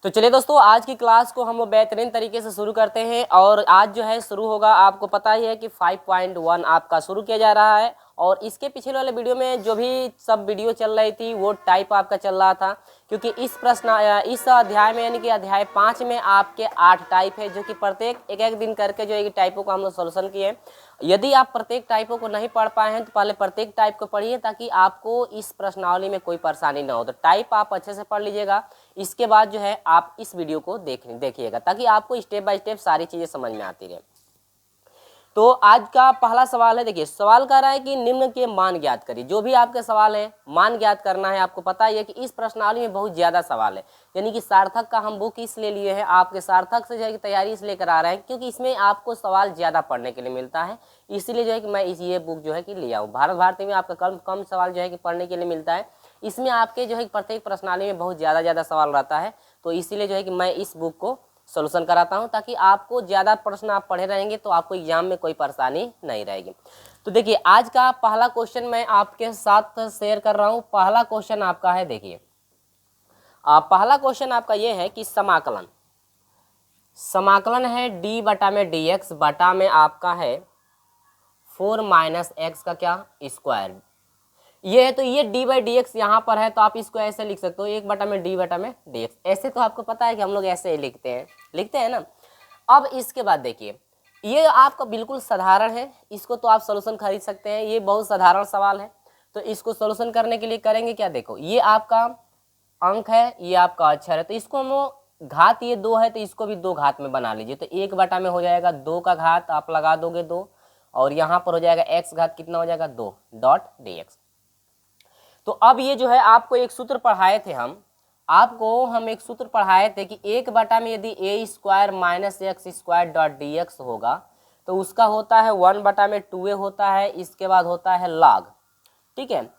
तो चलिए दोस्तों, आज की क्लास को हम लोग बेहतरीन तरीके से शुरू करते हैं। और आज जो है शुरू होगा, आपको पता ही है कि 5.1 आपका शुरू किया जा रहा है। और इसके पिछले वाले वीडियो में जो भी सब वीडियो चल रही थी वो टाइप आपका चल रहा था, क्योंकि इस अध्याय में यानी कि अध्याय 5 में आपके 8 टाइप है, जो कि प्रत्येक एक एक दिन करके जो है टाइपों को हम लोग सोल्यूशन किए। यदि आप प्रत्येक टाइपों को नहीं पढ़ पाए हैं तो पहले प्रत्येक टाइप को पढ़िए, ताकि आपको इस प्रश्नावली में कोई परेशानी ना हो। तो टाइप आप अच्छे से पढ़ लीजिएगा, इसके बाद जो है आप इस वीडियो को देखिएगा, ताकि आपको स्टेप बाय स्टेप सारी चीज़ें समझ में आती रहे। तो आज का पहला सवाल है, देखिए सवाल कह रहा है कि निम्न के मान ज्ञात करिए। जो भी आपके सवाल है मान ज्ञात करना है। आपको पता ही है कि इस प्रश्नावली में बहुत ज़्यादा सवाल है, यानी कि सार्थक का हम बुक इसलिए लिए हैं, आपके सार्थक से जो है कि तैयारी इसलिए करा रहे हैं क्योंकि इसमें आपको सवाल ज़्यादा पढ़ने के लिए मिलता है। इसीलिए जो है कि मैं ये बुक जो है कि लिया हूँ। भारत भारती में आपका कम सवाल जो है कि पढ़ने के लिए मिलता है। इसमें आपके जो है प्रत्येक प्रश्नावली में बहुत ज़्यादा सवाल रहता है, तो इसीलिए जो है कि मैं इस बुक को सोल्यूशन कराता हूं, ताकि आपको ज़्यादा प्रश्न आप पढ़े रहेंगे तो आपको एग्जाम में कोई परेशानी नहीं रहेगी। तो देखिए आज का पहला क्वेश्चन मैं आपके साथ शेयर कर रहा हूं। पहला क्वेश्चन आपका है, देखिए पहला क्वेश्चन आपका ये है कि समाकलन है डी बटा में डी एक्स बटा में आपका है 4 माइनस एक्स का क्या स्क्वायर। ये है, तो ये डी बाई डी एक्स यहाँ पर है, तो आप इसको ऐसे लिख सकते हो 1 बटा में डी बटा में डी एक्स। ऐसे तो आपको पता है कि हम लोग ऐसे ही लिखते हैं ना। अब इसके बाद देखिए, ये आपका बिल्कुल साधारण है, इसको तो आप सोल्यूशन खरीद सकते हैं। ये बहुत साधारण सवाल है, तो इसको सोल्यूशन करने के लिए करेंगे क्या, देखो ये आपका अंक है, ये आपका अक्षर है, तो इसको हम लोग घात ये 2 है तो इसको भी 2 घात में बना लीजिए। तो 1 बटा में हो जाएगा 2 का घात आप लगा दोगे 2, और यहाँ पर हो जाएगा एक्स घात कितना हो जाएगा 2 डॉट डी एक्स। तो अब ये जो है आपको एक सूत्र पढ़ाए थे हम एक सूत्र पढ़ाए थे कि 1 बटा में यदि A square minus X square dot D X होगा तो उसका होता है 1 बटा में 2a होता है, इसके बाद होता है लॉग, ठीक है,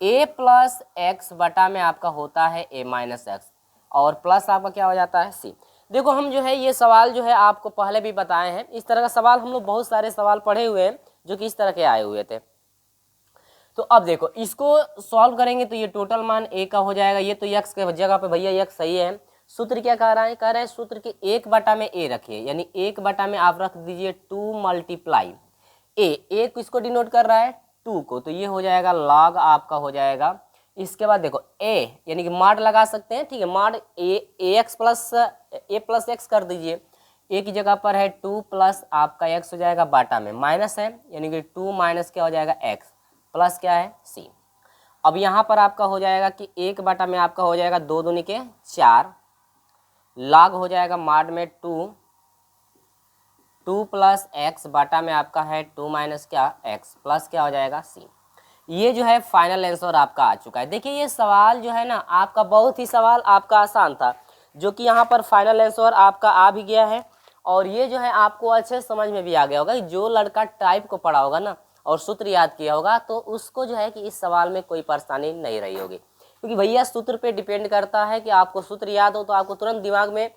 a प्लस एक्स बटा में आपका होता है a माइनस एक्स, और प्लस आपका क्या हो जाता है c। देखो हम जो है ये सवाल जो है आपको पहले भी बताए हैं। इस तरह का सवाल हम लोग बहुत सारे सवाल पढ़े हुए हैं जो कि इस तरह के आए हुए थे। तो अब देखो इसको सॉल्व करेंगे तो ये टोटल मान a का हो जाएगा। ये तो x के जगह पे भैया x सही है। सूत्र क्या कह रहा है सूत्र के 1 बटा में a रखिए, यानी 1 बटा में आप रख दीजिए 2 मल्टीप्लाई a किसको डिनोट कर रहा है 2 को, तो ये हो जाएगा log आपका हो जाएगा। इसके बाद देखो a यानी कि माड लगा सकते हैं, ठीक है, माड ax plus a plus x कर दीजिए। a की जगह पर है 2 प्लस आपका x हो जाएगा बाटा में माइनस है, यानी कि 2 माइनस क्या हो जाएगा x प्लस क्या है c। अब यहाँ पर आपका हो जाएगा कि 1 बटा में आपका हो जाएगा 2 दूनी के 4, लॉग हो जाएगा माड में 2 प्लस एक्स बटा में आपका है 2 माइनस क्या x प्लस क्या हो जाएगा c। ये जो है फाइनल आंसर आपका आ चुका है। देखिए ये सवाल जो है ना आपका बहुत ही सवाल आपका आसान था, जो कि यहाँ पर फाइनल आंसर आपका आ भी गया है। और ये जो है आपको अच्छे समझ में भी आ गया होगा। जो लड़का टाइप को पढ़ा होगा ना और सूत्र याद किया होगा तो उसको जो है कि इस सवाल में कोई परेशानी नहीं रही होगी, क्योंकि भैया सूत्र पे डिपेंड करता है कि आपको सूत्र याद हो तो आपको तुरंत दिमाग में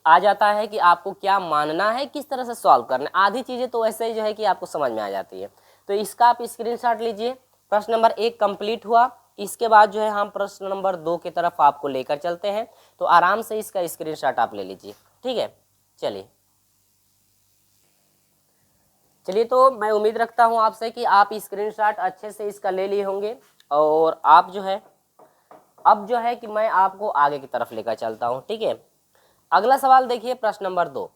आ जाता है कि आपको क्या मानना है, किस तरह से सॉल्व करना है। आधी चीज़ें तो ऐसे ही जो है कि आपको समझ में आ जाती है। तो इसका आप स्क्रीनशॉट लीजिए। प्रश्न नंबर 1 कंप्लीट हुआ। इसके बाद जो है हम प्रश्न नंबर 2 की तरफ आपको लेकर चलते हैं, तो आराम से इसका स्क्रीनशॉट आप ले लीजिए, ठीक है। चलिए तो मैं उम्मीद रखता हूं आपसे कि आप स्क्रीनशॉट अच्छे से इसका ले लिए होंगे। और आप जो है अब जो है कि मैं आपको आगे की तरफ लेकर चलता हूं, ठीक है। अगला सवाल देखिए, प्रश्न नंबर 2।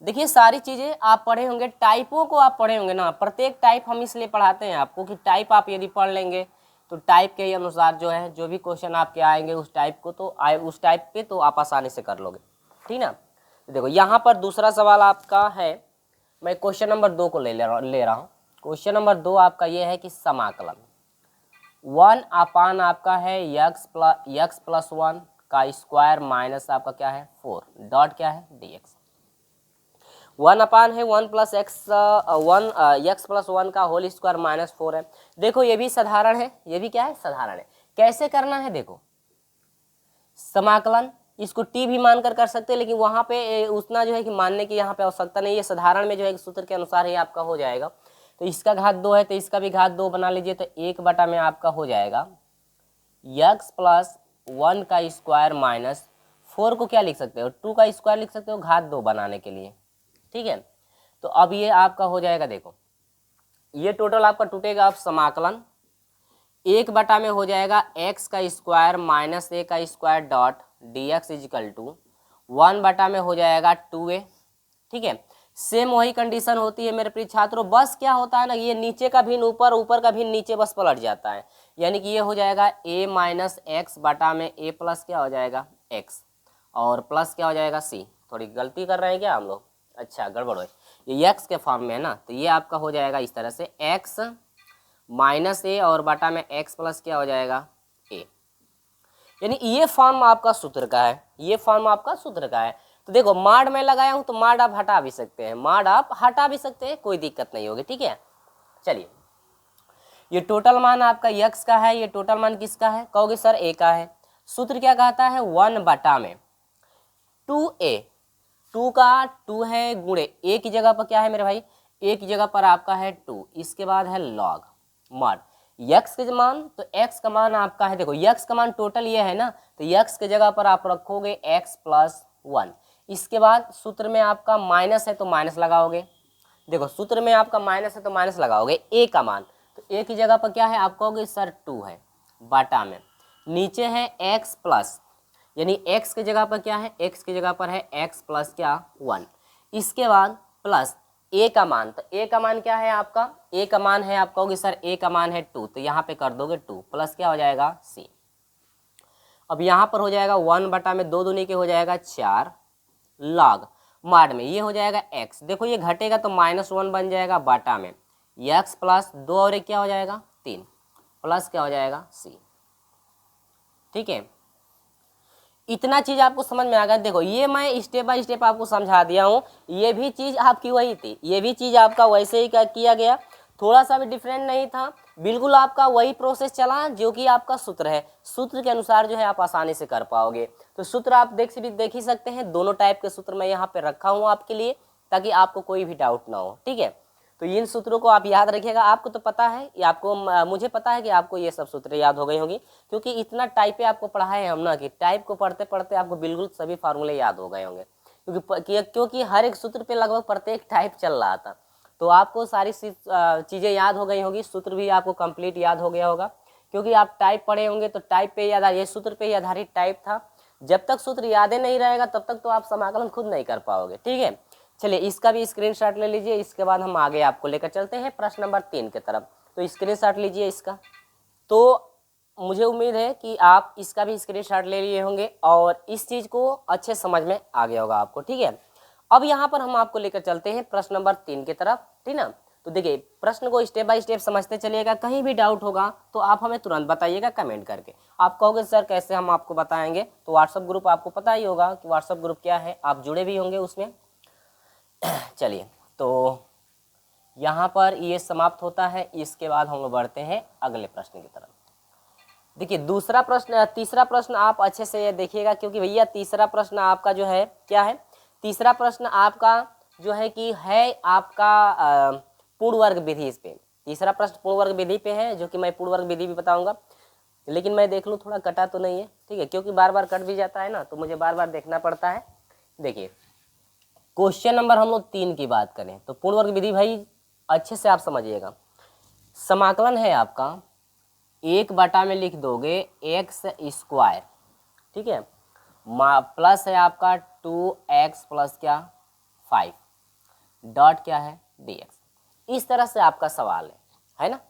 देखिए सारी चीज़ें आप पढ़े होंगे, टाइपों को आप पढ़े होंगे ना। प्रत्येक टाइप हम इसलिए पढ़ाते हैं आपको कि टाइप आप यदि पढ़ लेंगे तो टाइप के अनुसार जो है जो भी क्वेश्चन आपके आएंगे उस टाइप पे तो आप आसानी से कर लोगे, ठीक ना। देखो यहाँ पर दूसरा सवाल आपका है, मैं क्वेश्चन नंबर 2 को ले रहा हूँ। क्वेश्चन नंबर 2 आपका ये है कि समाकलन 1 अपान आपका है x प्लस 1 का स्क्वायर माइनस आपका क्या है 4 डॉट क्या है dx। 1 अपान है 1 प्लस एक्स 1 प्लस 1 का होल स्क्वायर माइनस 4 है। देखो ये भी साधारण है, ये भी क्या है साधारण है। कैसे करना है देखो, समाकलन इसको टी भी मानकर कर सकते हैं, लेकिन वहाँ पे उतना जो है कि मानने की यहाँ पे आवश्यकता नहीं है। साधारण में जो है सूत्र के अनुसार ही आपका हो जाएगा। तो इसका घात 2 है तो इसका भी घात 2 बना लीजिए, तो 1 बटा में आपका हो जाएगा x प्लस 1 का स्क्वायर माइनस 4 को क्या लिख सकते हो, 2 का स्क्वायर लिख सकते हो घात 2 बनाने के लिए, ठीक है। तो अब ये आपका हो जाएगा, देखो ये टोटल आपका टूटेगा, अब समाकलन 1 में हो जाएगा x का स्क्वायर माइनस a का square dot dx is equal to 1 में हो जाएगा 2a, ठीक है। सेम वही कंडीशन होती है मेरे प्रिय छात्रों, बस क्या होता है ना, ये नीचे का भिन्न ऊपर, ऊपर का भिन्न नीचे बस पलट जाता है, यानी कि ये हो जाएगा a माइनस एक्स बटा में a प्लस क्या हो जाएगा x, और प्लस क्या हो जाएगा c। थोड़ी गलती कर रहे हैं क्या हम लोग, अच्छा गड़बड़ है, ये x के फॉर्म में है ना, तो ये आपका हो जाएगा इस तरह से x माइनस a और बटा में x प्लस क्या हो जाएगा a, यानी ये फॉर्म आपका सूत्र का है, ये फॉर्म आपका सूत्र का है। तो देखो माड में लगाया हूं तो माड आप हटा भी सकते हैं, माड आप हटा भी सकते हैं, कोई दिक्कत नहीं होगी, ठीक है। चलिए ये टोटल मान आपका x का है, ये टोटल मान किसका है, कहोगे सर a का है। सूत्र क्या कहता है, 1 में 2a, 2 का 2 है गुणे a की जगह पर क्या है मेरे भाई, a की जगह पर आपका है 2, इसके बाद है लॉग मॉड x के मान, तो x का मान आपका है, देखो x का मान टोटल ये है ना, तो x के जगह पर आप रखोगे x प्लस 1, इसके बाद सूत्र में आपका माइनस है तो माइनस लगाओगे, देखो सूत्र में आपका माइनस है तो माइनस लगाओगे, a का मान, तो a की जगह पर क्या है आप कहोगे सर 2 है, बाटा में नीचे है x प्लस, यानी x की जगह पर क्या है, x की जगह पर है x प्लस क्या 1, इसके बाद प्लस a का मान, तो a का मान क्या है आपका, a का मान है आप कहोगे सर a का मान है 2, तो यहाँ पे कर दोगे 2 प्लस क्या हो जाएगा c। अब यहाँ पर हो जाएगा 1 में 2 दूनी के हो जाएगा 4 लॉग माड में ये हो जाएगा x, देखो ये घटेगा तो -1 बन जाएगा बाटा में x प्लस 2 और 1 क्या हो जाएगा 3 प्लस क्या हो जाएगा c, ठीक है। इतना चीज आपको समझ में आ गया, देखो ये मैं स्टेप बाय स्टेप आपको समझा दिया हूँ, ये भी चीज आपकी वही थी, ये भी चीज आपका वैसे ही किया गया, थोड़ा सा भी डिफरेंट नहीं था, बिल्कुल आपका वही प्रोसेस चला जो कि आपका सूत्र है, सूत्र के अनुसार जो है आप आसानी से कर पाओगे। तो सूत्र आप देख ही सकते हैं, दोनों टाइप के सूत्र मैं यहाँ पे रखा हूँ आपके लिए, ताकि आपको कोई भी डाउट ना हो, ठीक है। तो इन सूत्रों को आप याद रखिएगा, आपको तो पता है, ये आपको मुझे पता है कि आपको ये सब सूत्र याद हो गई होंगी, क्योंकि इतना टाइप पे आपको पढ़ाए हैं हम ना, कि टाइप को पढ़ते पढ़ते आपको बिल्कुल सभी फार्मूले याद हो गए होंगे, क्योंकि हर एक सूत्र पे लगभग प्रत्येक टाइप चल रहा था, तो आपको सारी चीज़ें याद हो गई होगी, सूत्र भी आपको कंप्लीट याद हो गया होगा, क्योंकि आप टाइप पढ़े होंगे तो टाइप पे याद, ये सूत्र पे ही आधारित टाइप था। जब तक सूत्र याद नहीं रहेगा तब तक तो आप समाकलन खुद नहीं कर पाओगे, ठीक है। चलिए इसका भी स्क्रीनशॉट ले लीजिए, इसके बाद हम आगे आपको लेकर चलते हैं प्रश्न नंबर 3 की तरफ। तो स्क्रीनशॉट लीजिए इसका, तो मुझे उम्मीद है कि आप इसका भी स्क्रीनशॉट ले लिए होंगे और इस चीज़ को अच्छे समझ में आ गया होगा आपको, ठीक है। अब यहाँ पर हम आपको लेकर चलते हैं प्रश्न नंबर 3 की तरफ, ठीक ना। तो देखिए प्रश्न को स्टेप बाय स्टेप समझते चलिएगा, कहीं भी डाउट होगा तो आप हमें तुरंत बताइएगा कमेंट करके। आप कहोगे सर कैसे हम आपको बताएंगे, तो व्हाट्सअप ग्रुप आपको पता ही होगा कि व्हाट्सअप ग्रुप क्या है, आप जुड़े भी होंगे उसमें। चलिए तो यहाँ पर ये समाप्त होता है, इसके बाद हम लोग बढ़ते हैं अगले प्रश्न की तरफ। देखिए तीसरा प्रश्न आप अच्छे से देखिएगा, क्योंकि भैया तीसरा प्रश्न आपका जो है क्या है, तीसरा प्रश्न आपका जो है कि है आपका पूर्ण वर्ग विधि इस पे, तीसरा प्रश्न पूर्ण वर्ग विधि पे है, जो कि मैं पूर्ण वर्ग विधि भी बताऊंगा, लेकिन मैं देख लूँ थोड़ा कटा तो नहीं है, ठीक है, क्योंकि बार बार कट भी जाता है ना, तो मुझे बार बार देखना पड़ता है। देखिए क्वेश्चन नंबर हम लोग 3 की बात करें तो पूर्ण वर्ग विधि भाई अच्छे से आप समझिएगा, समाकलन है आपका 1 में लिख दोगे x स्क्वायर, ठीक है, प्लस है आपका 2x प्लस क्या 5 डॉट क्या है dx, इस तरह से आपका सवाल है ना।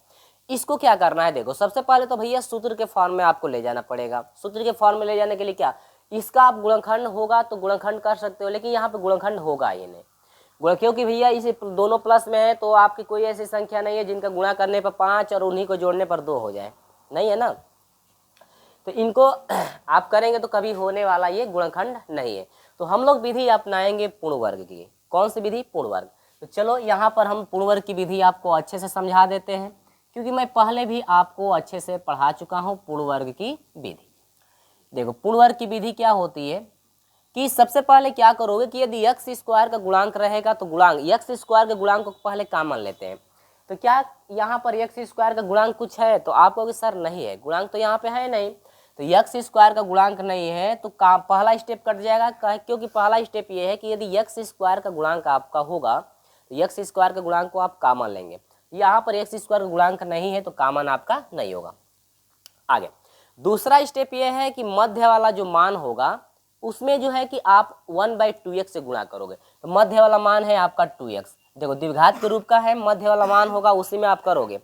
इसको क्या करना है, देखो सबसे पहले तो भैया सूत्र के फॉर्म में आपको ले जाना पड़ेगा। सूत्र के फॉर्म में ले जाने के लिए क्या, इसका आप गुणनखंड होगा तो गुणनखंड कर सकते हो, लेकिन यहाँ पे गुणनखंड होगा ही नहीं, क्योंकि भैया इसे दोनों प्लस में है, तो आपकी कोई ऐसी संख्या नहीं है जिनका गुणा करने पर 5 और उन्हीं को जोड़ने पर 2 हो जाए, नहीं है ना। तो इनको आप करेंगे तो कभी होने वाला ये गुणनखंड नहीं है। तो हम लोग विधि अपनाएंगे पूर्ण वर्ग की, कौन सी विधि, पूर्ण वर्ग। तो चलो यहाँ पर हम पूर्ण वर्ग की विधि आपको अच्छे से समझा देते हैं, क्योंकि मैं पहले भी आपको अच्छे से पढ़ा चुका हूँ पूर्ण वर्ग की विधि। देखो पूर्ण वर्ग की विधि क्या होती है कि सबसे पहले क्या करोगे कि यदि x स्क्वायर का गुणांक रहेगा तो गुणांक x स्क्वायर के गुणांक को पहले कॉमन लेते हैं। तो क्या यहाँ पर x स्क्वायर का गुणांक कुछ है, तो आप कहोगे सर नहीं है, गुणांक तो यहाँ पे है नहीं, तो एक्स स्क्वायर का गुणांक नहीं है तो पहला स्टेप कट जाएगा, क्योंकि पहला स्टेप ये है कि यदि एक्स स्क्वायर का गुणांक आपका होगा तो एक्स स्क्वायर के गुणांक को आप कॉमन लेंगे। यहाँ पर एक्स स्क्वायर का गुणांक नहीं है तो कॉमन आपका नहीं होगा। आगे दूसरा स्टेप ये है कि मध्य वाला जो मान होगा उसमें जो है कि आप 1/2x से गुणा करोगे। तो मध्य वाला मान है आपका 2x, देखो द्विघात के रूप का है, मध्य वाला मान होगा उसी में आप करोगे।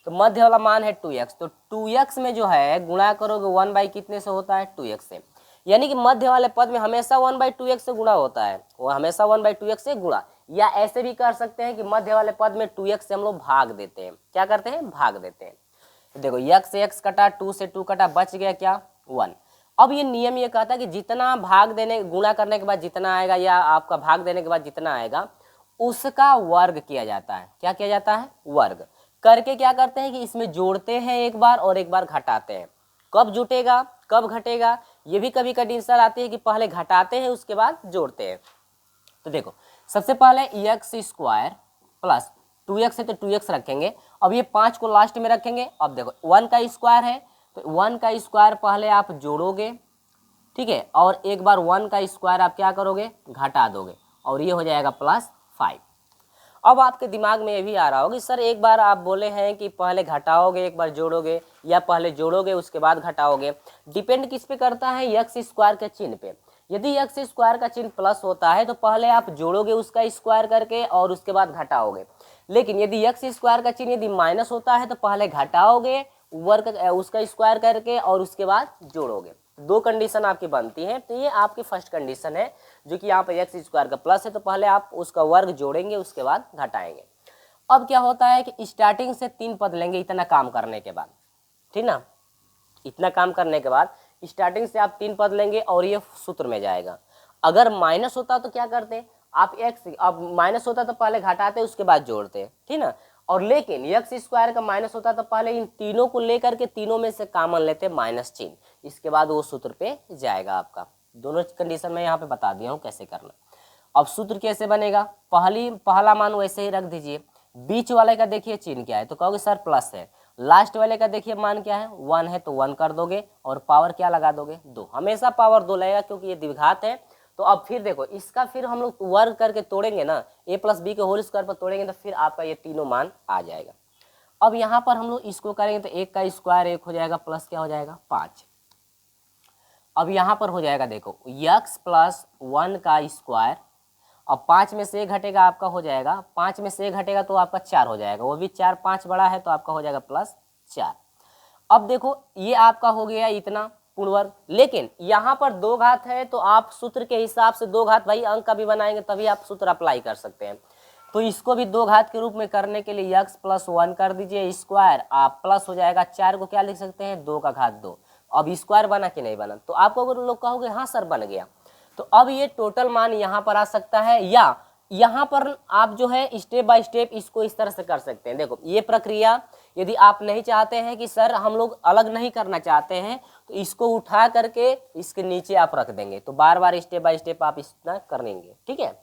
तो मध्य वाला मान है 2x, तो 2x में जो है गुणा करोगे 1 कितने से होता है 2x से, यानी कि मध्य वाले पद में हमेशा 1/2x से गुणा होता है, वो हमेशा 1/2x से गुणा। या ऐसे भी कर सकते हैं कि मध्य वाले पद में 2x से हम लोग भाग देते हैं। क्या करते हैं? भाग देते हैं। तो देखो x से x कटा, 2 से 2 कटा, बच गया क्या 1। अब ये नियम ये कहता है कि जितना भाग देने गुणा करने के बाद जितना आएगा या आपका भाग देने के बाद जितना आएगा उसका वर्ग किया जाता है। क्या किया जाता है? वर्ग करके क्या करते हैं कि इसमें जोड़ते हैं एक बार और एक बार घटाते हैं। कब जुटेगा कब घटेगा ये भी कभी कंडीशन आती है कि पहले घटाते हैं उसके बाद जोड़ते हैं। तो देखो सबसे पहले एक्स स्क्वायर प्लस 2x है तो 2x रखेंगे। अब ये 5 को लास्ट में रखेंगे। अब देखो 1 का स्क्वायर है तो 1 का स्क्वायर पहले आप जोड़ोगे, ठीक है, और एक बार 1 का स्क्वायर आप क्या करोगे? घटा दोगे और ये हो जाएगा +5। अब आपके दिमाग में ये भी आ रहा होगा कि सर एक बार आप बोले हैं कि पहले घटाओगे एक बार जोड़ोगे या पहले जोड़ोगे उसके बाद घटाओगे। डिपेंड किस पे करता है? एक्स स्क्वायर के चिन्ह पे। यदि एक्स स्क्वायर का चिन्ह प्लस होता है तो पहले आप जोड़ोगे उसका स्क्वायर करके और उसके बाद घटाओगे। लेकिन यदि एक्स स्क्वायर का चिन्ह यदि माइनस होता है तो पहले घटाओगे वर्ग उसका स्क्वायर करके और उसके बाद जोड़ोगे। दो कंडीशन आपकी बनती हैं। तो ये आपकी फर्स्ट कंडीशन है जो कि यहाँ पर एक्स स्क्वायर का प्लस है तो पहले आप उसका वर्ग जोड़ेंगे उसके बाद घटाएंगे। अब क्या होता है कि स्टार्टिंग से 3 पद लेंगे इतना काम करने के बाद, ठीक ना, इतना काम करने के बाद स्टार्टिंग से आप 3 पद लेंगे और ये सूत्र में जाएगा। अगर माइनस होता तो क्या करते आप? एक्स अब माइनस होता तो पहले घटाते उसके बाद जोड़ते, ठीक ना। और लेकिन एक्स स्क्वायर का माइनस होता तो पहले इन तीनों को लेकर के तीनों में से कॉमन लेते माइनस चिन्ह, इसके बाद वो सूत्र पे जाएगा आपका। दोनों कंडीशन में यहाँ पे बता दिया हूँ कैसे करना। अब सूत्र कैसे बनेगा? पहला मान वैसे ही रख दीजिए। बीच वाले का देखिए चिन्ह क्या है तो कहोगे सर प्लस है। लास्ट वाले का देखिए मान क्या है? 1 है तो 1 कर दोगे और पावर क्या लगा दोगे? 2। हमेशा पावर 2 लगेगा क्योंकि ये द्विघात है। तो अब फिर देखो इसका फिर हम लोग वर्ग करके तोड़ेंगे ना, a + b के होल स्क्वायर पर तोड़ेंगे तो फिर आपका ये तीनों मान आ जाएगा। अब यहाँ पर हम लोग इसको करेंगे तो 1 का स्क्वायर 1 हो जाएगा प्लस क्या हो जाएगा 5। अब यहाँ पर हो जाएगा देखो x + 1 का स्क्वायर। अब 5 में से 1 घटेगा आपका हो जाएगा, 5 में से 1 घटेगा तो आपका 4 हो जाएगा, वो भी 4 5 बड़ा है तो आपका हो जाएगा +4। अब देखो ये आपका हो गया इतना पूर्ण वर्ग। लेकिन यहाँ पर 2 घात है तो आप सूत्र के हिसाब से 2 घात भाई अंक का भी बनाएंगे तभी आप सूत्र अप्लाई कर सकते हैं। तो इसको भी 2 घात के रूप में करने के लिए x + 1 कर दीजिए स्क्वायर, आप प्लस हो जाएगा 4 को क्या लिख सकते हैं 2 का घात 2। अब स्क्वायर बना कि नहीं बना? तो आपको अगर लोग कहोगे हाँ सर बन गया, तो अब ये टोटल मान यहाँ पर आ सकता है या यहाँ पर आप जो है स्टेप बाय स्टेप इसको इस तरह से कर सकते हैं। देखो ये प्रक्रिया यदि आप नहीं चाहते हैं कि सर हम लोग अलग नहीं करना चाहते हैं तो इसको उठा करके इसके नीचे आप रख देंगे, तो बार बार स्टेप बाय स्टेप आप इतना करेंगे, ठीक है।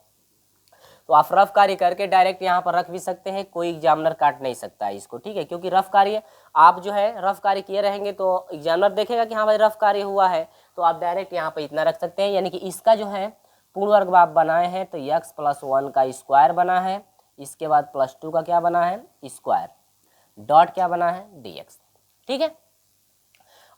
तो आप रफ कार्य करके डायरेक्ट यहाँ पर रख भी सकते हैं, कोई एग्जामिनर काट नहीं सकता है इसको, ठीक है, क्योंकि रफ कार्य आप जो है रफ कार्य किए रहेंगे तो एग्जामिनर देखेगा कि हाँ भाई रफ कार्य हुआ है, तो आप डायरेक्ट यहाँ पर इतना रख सकते हैं। यानी कि इसका जो है पूर्ण वर्ग आप बनाए हैं तो x + 1 का स्क्वायर बना है, इसके बाद +2 का क्या बना है स्क्वायर, डॉट क्या बना है dx, ठीक है।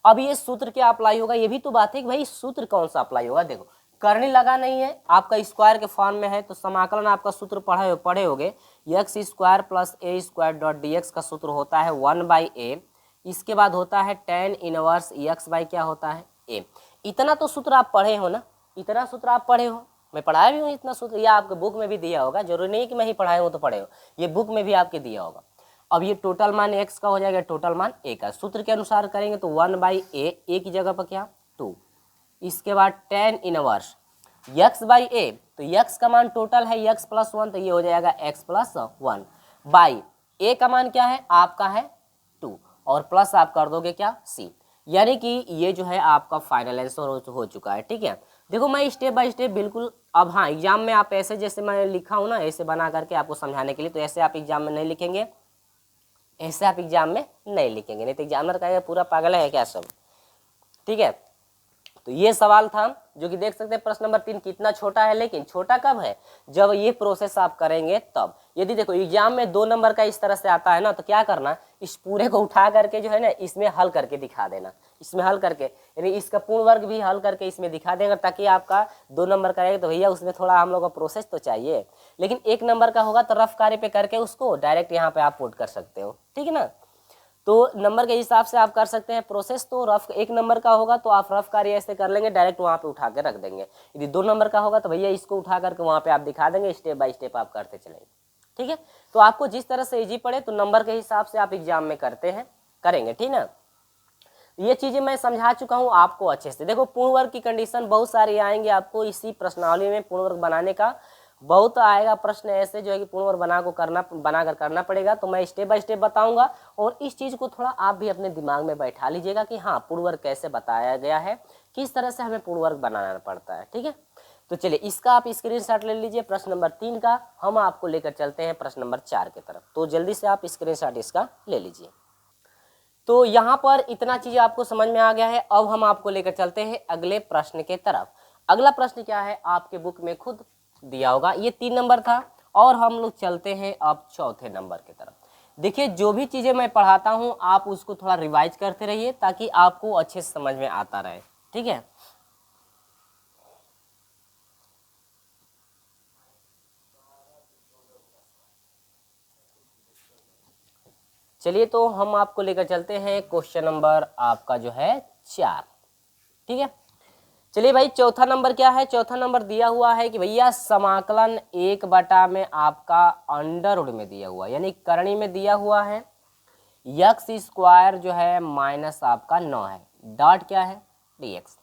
अब ये सूत्र क्या अप्लाई होगा? ये भी तो बात है कि भाई सूत्र कौन सा अप्लाई होगा। देखो करने लगा नहीं है, आपका स्क्वायर के फॉर्म में है तो समाकलन आपका सूत्र पढ़े होगे x² + a² dx का सूत्र होता है 1/a, इसके बाद होता है tan इनवर्स x/ क्या होता है a। इतना तो सूत्र आप पढ़े हो ना, इतना सूत्र आप पढ़े हो, मैं पढ़ाया भी हूँ इतना सूत्र, या आपके बुक में भी दिया होगा, जरूरी नहीं कि मैं ही पढ़ाया हूँ तो पढ़े हो, ये बुक में भी आपके दिया होगा। अब ये टोटल मान x का हो जाएगा टोटल मान a का, सूत्र के अनुसार करेंगे तो 1/a, a की जगह पर क्या 2, इसके बाद tan इनवर्स x/a, तो x का मान टोटल है x + 1 तो ये हो जाएगा x + 1 बाई a का मान क्या है आपका है 2 और प्लस आप कर दोगे क्या c। यानी कि ये जो है आपका फाइनल आंसर हो चुका है, ठीक है। देखो मैं स्टेप बाय स्टेप बिल्कुल, अब हाँ एग्जाम में आप ऐसे जैसे मैं लिखा हूँ ना ऐसे बना करके आपको समझाने के लिए, तो ऐसे आप एग्जाम में नहीं लिखेंगे, ऐसे आप एग्जाम में नहीं लिखेंगे, नहीं तो एग्जामिनर कहेगा पूरा पागल है क्या सब। ठीक है। तो ये सवाल था जो कि देख सकते हैं प्रश्न नंबर 3 कितना छोटा है, लेकिन छोटा कब है, जब ये प्रोसेस आप करेंगे तब। यदि देखो एग्जाम में 2 नंबर का इस तरह से आता है ना, तो क्या करना, इस पूरे को उठा करके जो है ना इसमें हल करके दिखा देना, इसमें हल करके, यानी इसका पूर्ण वर्ग भी हल करके इसमें दिखा देगा, ताकि आपका 2 नंबर का रहेगा तो भैया उसमें थोड़ा हम लोग का प्रोसेस तो चाहिए। लेकिन 1 नंबर का होगा तो रफ कार्य पे करके उसको डायरेक्ट यहाँ पे आप पुट कर सकते हो, ठीक है ना। तो नंबर के हिसाब से आप कर सकते हैं प्रोसेस। तो रफ 1 नंबर का होगा तो आप रफ कार्य ऐसे कर लेंगे, डायरेक्ट वहाँ पे उठा के रख देंगे। यदि 2 नंबर का होगा तो भैया इसको उठा करके वहाँ पे आप दिखा देंगे, स्टेप बाय स्टेप आप करते चलेंगे, ठीक है। तो आपको जिस तरह से इजी पड़े तो नंबर के हिसाब से आप एग्जाम में करेंगे, ठीक ना। ये चीजें मैं समझा चुका हूँ आपको अच्छे से। देखो पूर्ण वर्ग की कंडीशन बहुत सारी आएंगे आपको इसी प्रश्नावली में, पूर्ण वर्ग बनाने का बहुत आएगा प्रश्न ऐसे जो है कि पूर्ण वर्ग बनाकर करना पड़ेगा। तो मैं स्टेप बाय स्टेप बताऊंगा, और इस चीज को थोड़ा आप भी अपने दिमाग में बैठा लीजिएगा कि हाँ पूर्ण वर्ग कैसे बताया गया है, किस तरह से हमें पूर्ण वर्ग बनाना पड़ता है, ठीक है। तो चलिए इसका आप स्क्रीनशॉट ले लीजिए प्रश्न नंबर 3 का। हम आपको लेकर चलते हैं प्रश्न नंबर 4 की तरफ। तो जल्दी से आप स्क्रीनशॉट इसका ले लीजिए। तो यहाँ पर इतना चीज आपको समझ में आ गया है। अब हम आपको लेकर चलते हैं अगले प्रश्न के तरफ। अगला प्रश्न क्या है, आपके बुक में खुद दिया होगा। ये 3 नंबर था, और हम लोग चलते हैं अब चौथे नंबर की तरफ। देखिए जो भी चीजें मैं पढ़ाता हूँ आप उसको थोड़ा रिवाइज करते रहिए, ताकि आपको अच्छे से समझ में आता रहे, ठीक है। चलिए तो हम आपको लेकर चलते हैं क्वेश्चन नंबर आपका जो है 4, ठीक है। चलिए भाई चौथा नंबर क्या है, चौथा नंबर दिया हुआ है कि भैया समाकलन 1 में आपका अंडर रूट में दिया हुआ, यानी करणी में दिया हुआ है यक्स स्क्वायर जो है माइनस आपका 9 है, डॉट क्या है dx।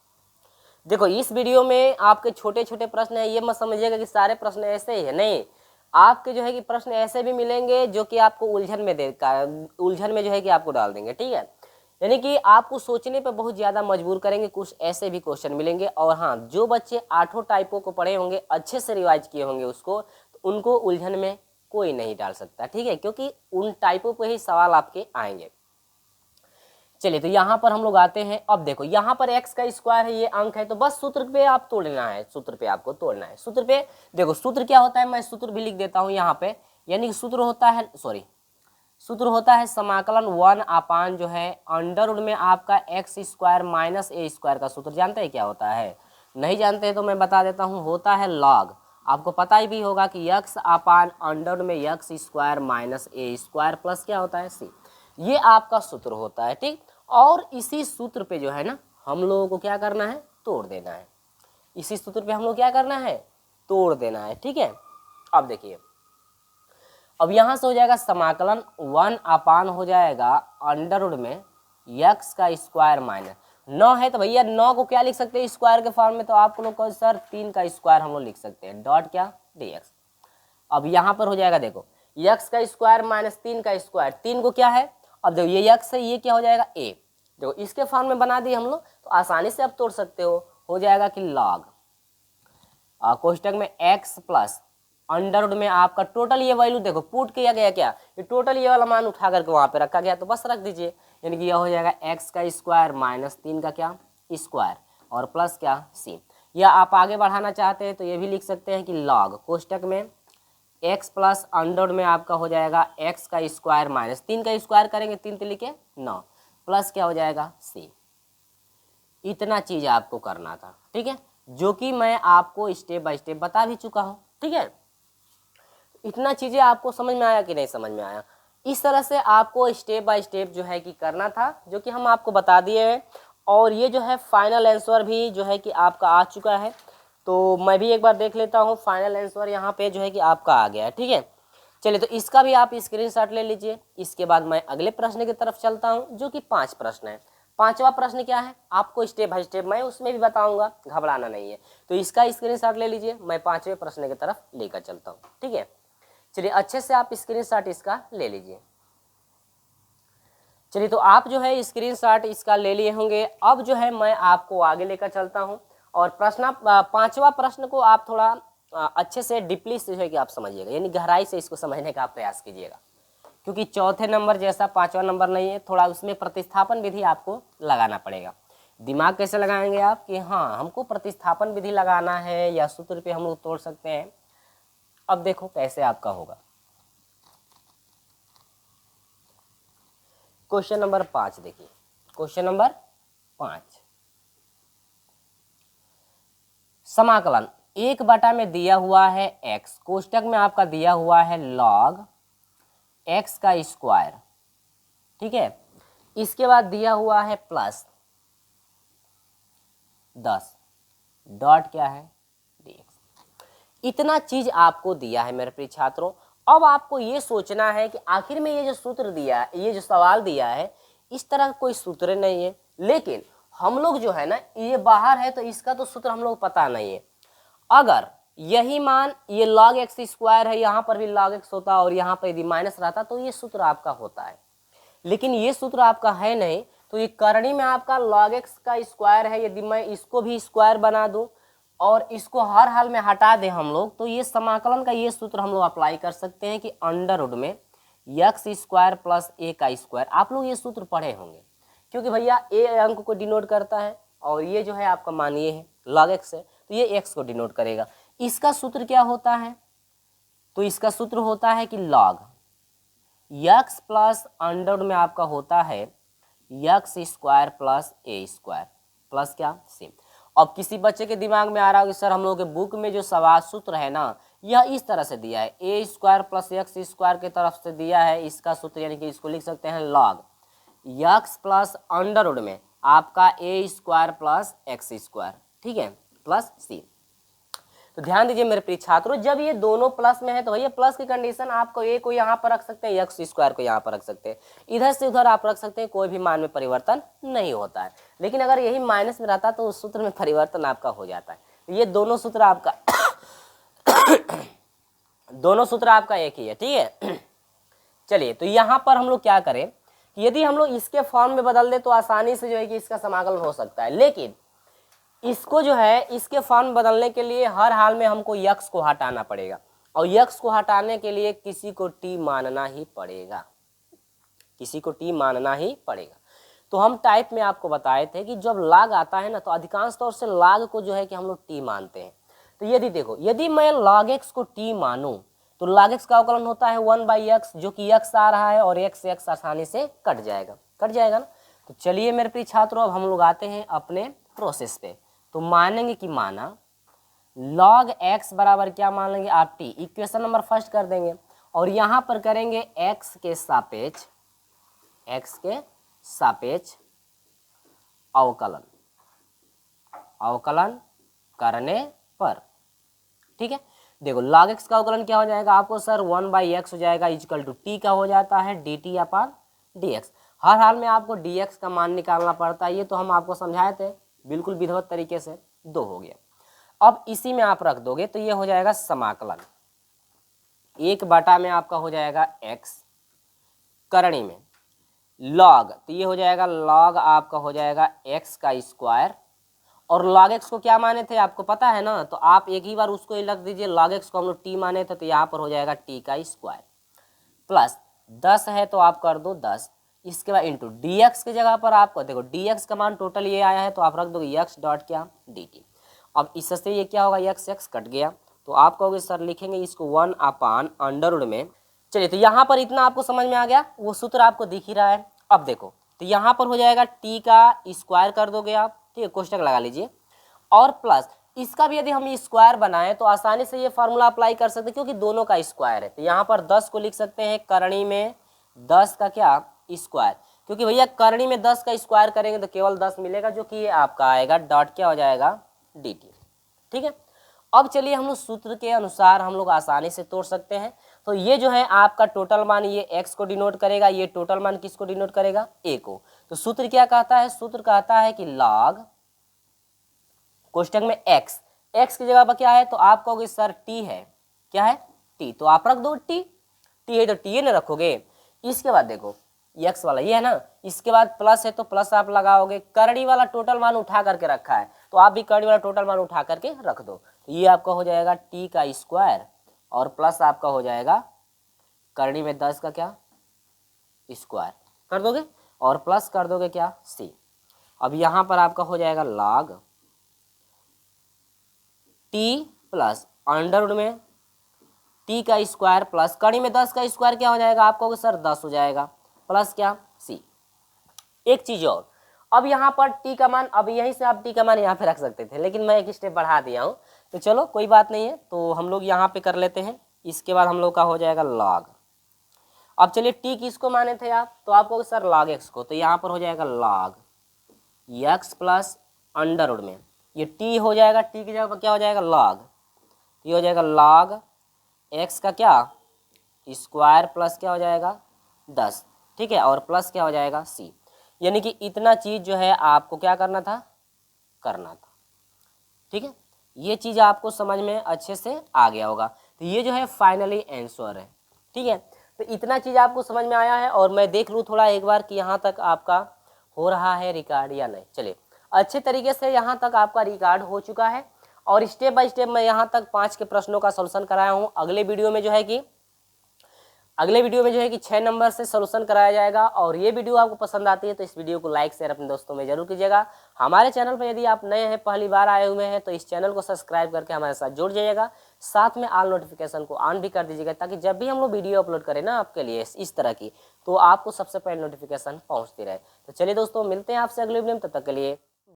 देखो इस वीडियो में आपके छोटे छोटे प्रश्न है, ये मत समझिएगा कि सारे प्रश्न ऐसे ही है, नहीं। आपके जो है कि प्रश्न ऐसे भी मिलेंगे जो कि आपको उलझन में जो है कि आपको डाल देंगे, ठीक है। यानी कि आपको सोचने पर बहुत ज़्यादा मजबूर करेंगे, कुछ ऐसे भी क्वेश्चन मिलेंगे। और हाँ जो बच्चे 8 टाइपों को पढ़े होंगे, अच्छे से रिवाइज किए होंगे उसको, तो उनको उलझन में कोई नहीं डाल सकता, ठीक है, क्योंकि उन टाइपों पे ही सवाल आपके आएंगे। चलिए तो यहाँ पर हम लोग आते हैं। अब देखो यहाँ पर x का स्क्वायर है, ये अंक है, तो बस सूत्र पे आप तोड़ना है, सूत्र पे आपको तोड़ना है। सूत्र पे देखो सूत्र क्या होता है, मैं सूत्र भी लिख देता हूँ यहाँ पे। यानी सूत्र होता है समाकलन 1 जो है अंडर रूट में आपका x square minus a square का सूत्र जानते हैं क्या होता है? नहीं जानते हैं तो मैं बता देता हूँ, होता है लॉग। आपको पता ही भी होगा कि x अपान अंडर रूट में x square minus a square plus क्या होता है c, ये आपका सूत्र होता है, ठीक। और इसी सूत्र पे जो है ना हम लोगों को क्या करना है, तोड़ देना है। इसी सूत्र पे हम लोग क्या करना है, तोड़ देना है, ठीक है। अब देखिए अब यहां से हो जाएगा समाकलन 1 हो जाएगा अंडर रूट में x का स्क्वायर माइनस 9 है, तो भैया 9 को क्या लिख सकते हैं स्क्वायर के फॉर्म में, तो आप लोग को सर 3 का स्क्वायर हम लोग लिख सकते हैं, डॉट क्या dx। अब यहाँ पर हो जाएगा देखो x का स्क्वायर माइनस 3 का स्क्वायर, 3 को क्या है, अब देखो ये x है, ये क्या हो जाएगा a, देखो इसके फॉर्म में बना दिए हम लोग, तो आसानी से आप तोड़ सकते हो जाएगा कि लॉग कोष्टक में x प्लस अंडर रूट में आपका टोटल ये वैल्यू देखो पुट किया गया, क्या ये टोटल ये वाला मान उठा करके वहां पे रखा गया, तो बस रख दीजिए। यानी कि यह हो जाएगा x का स्क्वायर माइनस 3 का क्या स्क्वायर और प्लस क्या c। या आप आगे बढ़ाना चाहते हैं तो ये भी लिख सकते हैं कि लॉग कोष्टक में x प्लस अंडर रूट में आपका हो जाएगा x का स्क्वायर माइनस 3 का स्क्वायर करेंगे, 3 3 लिखे 9 प्लस क्या हो जाएगा c। इतना चीज आपको करना था, ठीक है, जो कि मैं आपको स्टेप बाय स्टेप बता भी चुका हूं, ठीक है। इतना चीजें आपको समझ में आया कि नहीं समझ में आया? इस तरह से आपको स्टेप बाय स्टेप जो है कि करना था, जो कि हम आपको बता दिए हैं। और ये जो है फाइनल आंसर भी जो है कि आपका आ चुका है, तो मैं भी एक बार देख लेता हूँ। फाइनल आंसर यहाँ पे जो है कि आपका आ गया है, ठीक है। चलिए तो इसका भी आप स्क्रीनशॉट ले लीजिए। इसके बाद मैं अगले प्रश्न की तरफ चलता हूँ, जो कि 5 प्रश्न है। 5वां प्रश्न क्या है आपको स्टेप बाय स्टेप मैं उसमें भी बताऊंगा, घबराना नहीं है। तो इसका स्क्रीनशॉट ले लीजिए, मैं 5वें प्रश्न की तरफ लेकर चलता हूँ, ठीक है। चलिए अच्छे से आप स्क्रीनशॉट इसका ले लीजिए। चलिए तो आप जो है स्क्रीनशॉट इसका ले लिए होंगे। अब जो है मैं आपको आगे लेकर चलता हूं, और प्रश्न 5वां प्रश्न को आप थोड़ा अच्छे से डीपली से है कि आप समझिएगा, यानी गहराई से इसको समझने का आप प्रयास कीजिएगा, क्योंकि चौथे नंबर जैसा 5वां नंबर नहीं है, थोड़ा उसमें प्रतिस्थापन विधि आपको लगाना पड़ेगा। दिमाग कैसे लगाएंगे आप कि हाँ हमको प्रतिस्थापन विधि लगाना है या सूत्र पे हम लोग तोड़ सकते हैं। अब देखो कैसे आपका होगा। क्वेश्चन नंबर 5 देखिए, क्वेश्चन नंबर 5 समाकलन 1 में दिया हुआ है x, कोष्टक में आपका दिया हुआ है log x का स्क्वायर, ठीक है। इसके बाद दिया हुआ है प्लस 10 डॉट क्या है dx। इतना चीज आपको दिया है मेरे प्रिय छात्रों। अब आपको ये सोचना है कि आखिर में ये जो सूत्र दिया है, ये जो सवाल दिया है, इस तरह कोई सूत्र नहीं है, लेकिन हम लोग जो है ना ये बाहर है तो इसका तो सूत्र हम लोग पता नहीं है। अगर यही मान ये log x स्क्वायर है, यहाँ पर भी log x होता और यहाँ पर यदि माइनस रहता तो ये सूत्र आपका होता है, लेकिन ये सूत्र आपका है नहीं। तो ये करणी में आपका log x का स्क्वायर है, यदि मैं इसको भी स्क्वायर बना दूं और इसको हर हाल में हटा दें हम लोग, तो ये समाकलन का ये सूत्र हम लोग अप्लाई कर सकते हैं कि अंडर रूट में x स्क्वायर प्लस a का स्क्वायर। आप लोग ये सूत्र पढ़े होंगे, क्योंकि भैया a अंक को डिनोट करता है और ये जो है आपका मान ये है log x है, तो ये x को डिनोट करेगा। इसका सूत्र क्या होता है, तो इसका सूत्र होता है कि log x प्लस अंडर में आपका होता है x square plus a square plus क्या c। अब किसी बच्चे के दिमाग में आ रहा होगा सर हम लोग के बुक में जो सवाल सूत्र है ना यह इस तरह से दिया है, a square plus x square की तरफ से दिया है, इसका सूत्र यानी कि इसको लिख सकते हैं log x plus under root में आपका a square plus x square, ठीक है, प्लस c। तो ध्यान दीजिए मेरे प्रिय छात्रों, जब ये दोनों प्लस में है तो भैया प्लस की कंडीशन आपको a को यहाँ पर रख सकते हैं, x स्क्वायर को यहाँ पर रख सकते हैं, इधर से उधर आप रख सकते हैं, कोई भी मान में परिवर्तन नहीं होता है। लेकिन अगर यही माइनस में रहता तो उस सूत्र में परिवर्तन आपका हो जाता है। ये दोनों सूत्र आपका दोनों सूत्र आपका एक ही है, ठीक है। चलिए तो यहाँ पर हम लोग क्या करें कि यदि हम लोग इसके फॉर्म में बदल दे तो आसानी से जो है कि इसका समाकलन हो सकता है, लेकिन इसको जो है इसके फॉर्म बदलने के लिए हर हाल में हमको x को हटाना पड़ेगा, और x को हटाने के लिए किसी को t मानना ही पड़ेगा, किसी को t मानना ही पड़ेगा। तो हम टाइप में आपको बताए थे कि जब log आता है ना तो अधिकांश तौर से log को जो है कि हम लोग t मानते हैं। तो यदि देखो यदि मैं log x को t मानूं तो log x का अवकलन होता है 1/x, जो कि x आ रहा है और x आसानी से कट जाएगा ना। तो चलिए मेरे प्रिय छात्रों अब हम लोग आते हैं अपने प्रोसेस पे। तो मानेंगे कि माना log x बराबर क्या मान लेंगे आप t, इक्वेशन नंबर फर्स्ट कर देंगे और यहाँ पर करेंगे x के सापेक्ष अवकलन करने पर, ठीक है। देखो log x का अवकलन क्या हो जाएगा आपको सर 1/x हो जाएगा इक्वल टू t का हो जाता है dt अपॉन dx। हर हाल में आपको dx का मान निकालना पड़ता है, ये तो हम आपको समझाए थे बिल्कुल विधिवत तरीके से। 2 हो गया। अब इसी में आप रख दोगे तो ये हो जाएगा समाकलन 1 में आपका हो जाएगा x करणी में log, तो ये हो जाएगा log आपका हो जाएगा x का स्क्वायर, और log x को क्या माने थे आपको पता है ना, तो आप एक ही बार उसको ही रख दीजिए। log x को हम लोग t माने थे तो यहाँ पर हो जाएगा t का स्क्वायर प्लस 10 है तो आप कर दो 10, इसके बाद इंटू dx की जगह पर आपको देखो dx का मान टोटल ये आया है तो आप रख दोगे x डॉट क्या dt। अब इससे ये क्या होगा x कट गया, तो आप कहोगे सर लिखेंगे इसको 1 अपान अंडर रूट में। चलिए तो यहाँ पर इतना आपको समझ में आ गया, वो सूत्र आपको दिख ही रहा है। अब देखो तो यहाँ पर हो जाएगा t का स्क्वायर कर दोगे आप, ठीक है, कोष्टक लगा लीजिए, और प्लस इसका भी यदि हम स्क्वायर बनाएं तो आसानी से ये फार्मूला अप्लाई कर सकते हैं क्योंकि दोनों का स्क्वायर है। तो यहाँ पर 10 को लिख सकते हैं करणी में 10 का क्या स्क्वायर, क्योंकि भैया करणी में 10 का स्क्वायर करेंगे तो केवल 10 मिलेगा, जो कि ये आपका आएगा डॉट क्या हो जाएगा dt, ठीक है। अब चलिए हम लोग सूत्र के अनुसार हम लोग आसानी से तोड़ सकते हैं। तो ये जो है आपका टोटल मान ये x को डिनोट करेगा, ये टोटल मान किसको डिनोट करेगा a को। तो सूत्र क्या कहता है, सूत्र कहता है कि log कोष्टक में x की जगह पर क्या है तो आप कहोगे सर t है, क्या है t, तो आप रख दो t है तो t न रखोगे। इसके बाद देखो x वाला ये है ना, इसके बाद प्लस है तो प्लस आप लगाओगे, करणी वाला टोटल मान उठा करके रखा है तो आप भी करणी वाला टोटल मान उठा करके रख दो। तो ये आपका हो जाएगा t का स्क्वायर और प्लस आपका हो जाएगा करणी में 10 का क्या स्क्वायर कर दोगे और प्लस कर दोगे क्या c। अब यहाँ पर आपका हो जाएगा log t plus under root में t का स्क्वायर प्लस कड़ी में 10 का स्क्वायर क्या हो जाएगा, आपको सर 10 हो जाएगा, प्लस क्या c। एक चीज और, अब यहाँ पर t का मान, अब यहीं से आप t का मान यहाँ पे रख सकते थे, लेकिन मैं एक स्टेप बढ़ा दिया हूँ, तो चलो कोई बात नहीं है, तो हम लोग यहाँ पे कर लेते हैं। इसके बाद हम लोग का हो जाएगा log। अब चलिए t किसको माने थे आप, तो आपको सर log x को, तो यहाँ पर हो जाएगा log x plus under root में ये t हो जाएगा, t की जगह पर क्या हो जाएगा log, ये हो जाएगा log x का क्या स्क्वायर प्लस क्या हो जाएगा 10, ठीक है, और प्लस क्या हो जाएगा c। यानी कि इतना चीज जो है आपको क्या करना था, करना था, ठीक है। ये चीज आपको समझ में अच्छे से आ गया होगा, तो ये जो है फाइनली आंसर है, ठीक है। तो इतना चीज आपको समझ में आया है, और मैं देख लूँ थोड़ा एक बार कि यहाँ तक आपका हो रहा है रिकॉर्ड या नहीं। चलिए अच्छे तरीके से यहाँ तक आपका रिकॉर्ड हो चुका है, और स्टेप बाय स्टेप मैं यहाँ तक 5 के प्रश्नों का सॉल्यूशन कराया हूँ। अगले वीडियो में जो है कि 6 नंबर से सॉल्यूशन कराया जाएगा। और ये वीडियो आपको पसंद आती है तो इस वीडियो को लाइक शेयर अपने दोस्तों में जरूर कीजिएगा। हमारे चैनल पर यदि आप नए हैं, पहली बार आए हुए हैं, तो इस चैनल को सब्सक्राइब करके हमारे साथ जुड़ जाइएगा। साथ में ऑल नोटिफिकेशन को ऑन भी कर दीजिएगा, ताकि जब भी हम लोग वीडियो अपलोड करें ना आपके लिए इस तरह की, तो आपको सबसे पहले नोटिफिकेशन पहुँचती रहे। तो चलिए दोस्तों, मिलते हैं आपसे अगले वीडियो में, तब तक के लिए